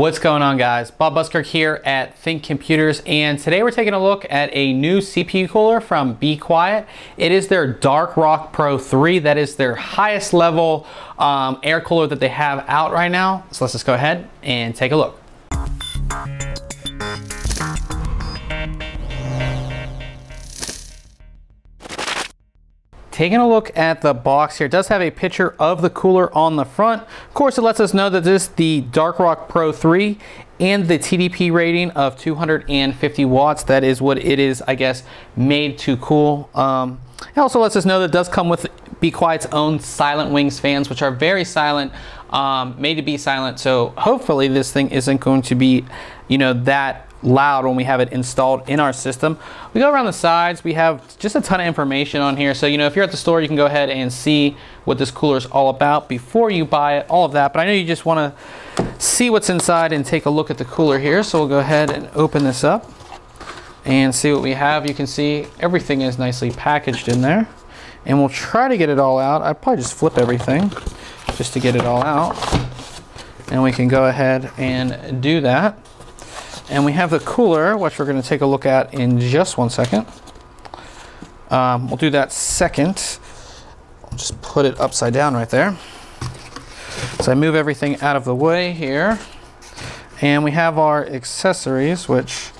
What's going on, guys? Bob Buskirk here at ThinkComputers, and today we're taking a look at a new CPU cooler from Be Quiet. It is their Dark Rock Pro 3. That is their highest level air cooler that they have out right now. So let's just go ahead and take a look. Taking a look at the box here, it does have a picture of the cooler on the front. Of course, it lets us know that this is the Dark Rock Pro 3 and the TDP rating of 250 watts. That is what it is, I guess, made to cool. It also lets us know that it does come with Be Quiet's own Silent Wings fans, which are very silent, made to be silent. So hopefully this thing isn't going to be, that loud when we have it installed in our system. We go around the sides, we have just a ton of information on here. So, if you're at the store, you can go ahead and see what this cooler is all about before you buy it, all of that. But I know you just want to see what's inside and take a look at the cooler here. So we'll go ahead and open this up and see what we have. You can see everything is nicely packaged in there. And we'll try to get it all out. I'd probably just flip everything just to get it all out. And we can go ahead and do that. And we have the cooler, which we're going to take a look at in just one second. We'll do that second. I'll just put it upside down right there. So I move everything out of the way here. And we have our accessories, which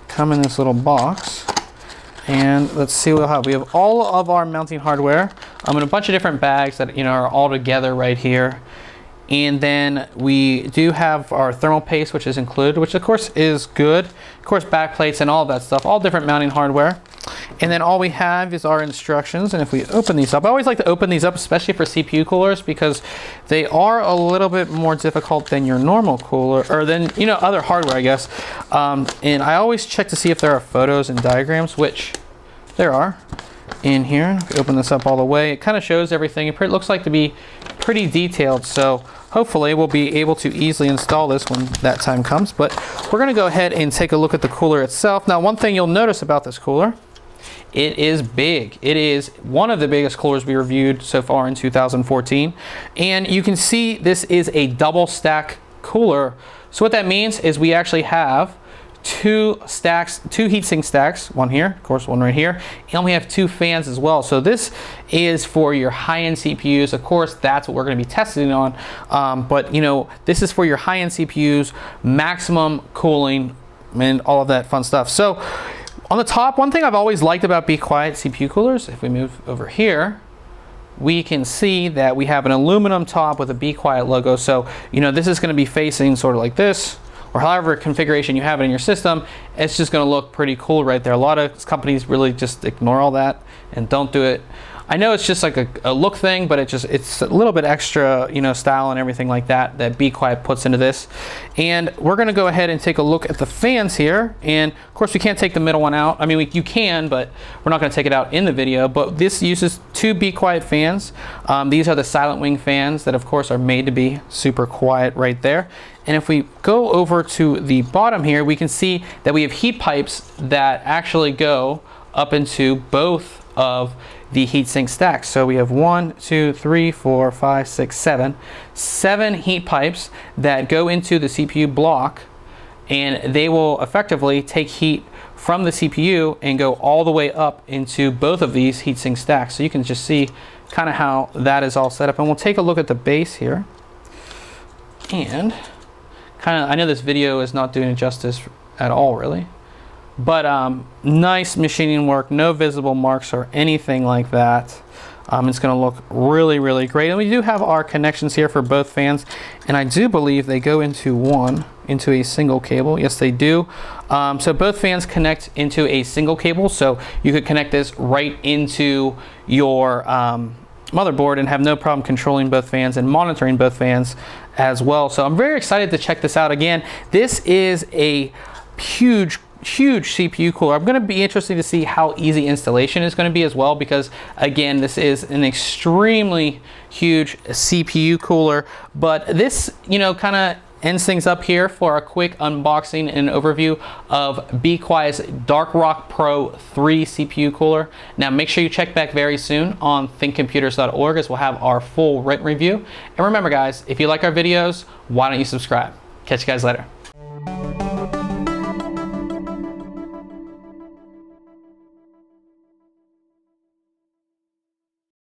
come in this little box. And let's see what we'll have. We have all of our mounting hardware in a bunch of different bags that are all together right here. And then we do have our thermal paste, which is included, which of course is good. Of course, back plates and all that stuff, all different mounting hardware. And then all we have is our instructions. And if we open these up, I always like to open these up, especially for CPU coolers, because they are a little bit more difficult than your normal cooler, or than, other hardware, I guess. And I always check to see if there are photos and diagrams, which there are in here. Open this up all the way. It kind of shows everything. It looks like to be pretty detailed. So hopefully we'll be able to easily install this when that time comes. But we're going to go ahead and take a look at the cooler itself. Now, one thing you'll notice about this cooler, it is big. It is one of the biggest coolers we reviewed so far in 2014. And you can see this is a double stack cooler. So what that means is we actually have two heatsink stacks, one here, of course, one right here, and we have two fans as well. So this is for your high-end CPUs. Of course, that's what we're going to be testing on. But this is for your high-end CPUs, maximum cooling, and all of that fun stuff. So on the top, one thing I've always liked about Be Quiet CPU coolers, if we move over here, we can see that we have an aluminum top with a Be Quiet logo. So this is going to be facing sort of like this, or however configuration you have it in your system. It's just going to look pretty cool right there. A lot of companies really just ignore all that and don't do it. I know it's just like a look thing, but it's a little bit extra, style and everything like that Be Quiet puts into this. And we're going to go ahead and take a look at the fans here. And of course, we can't take the middle one out. I mean, you can, but we're not going to take it out in the video. But this uses two Be Quiet fans. These are the Silent Wing fans that, of course, are made to be super quiet right there. And if we go over to the bottom here, we can see that we have heat pipes that actually go up into both of the heatsink stacks. So we have 1, 2, 3, 4, 5, 6, 7 heat pipes that go into the CPU block, and they will effectively take heat from the CPU and go all the way up into both of these heatsink stacks. So you can just see kind of how that is all set up. And we'll take a look at the base here. And I know this video is not doing it justice at all, really. But nice machining work, no visible marks or anything like that. It's going to look really, really great. And we do have our connections here for both fans. And I do believe they go into a single cable. Yes, they do. So both fans connect into a single cable. So you could connect this right into your motherboard and have no problem controlling both fans and monitoring both fans as well. So I'm very excited to check this out. Again, this is a huge CPU cooler. I'm going to be interested to see how easy installation is going to be as well, because again, this is an extremely huge CPU cooler. But this, kind of ends things up here for a quick unboxing and overview of Be Quiet's Dark Rock Pro 3 CPU cooler. Now make sure you check back very soon on thinkcomputers.org, as we'll have our full written review. And remember, guys, if you like our videos, why don't you subscribe? Catch you guys later.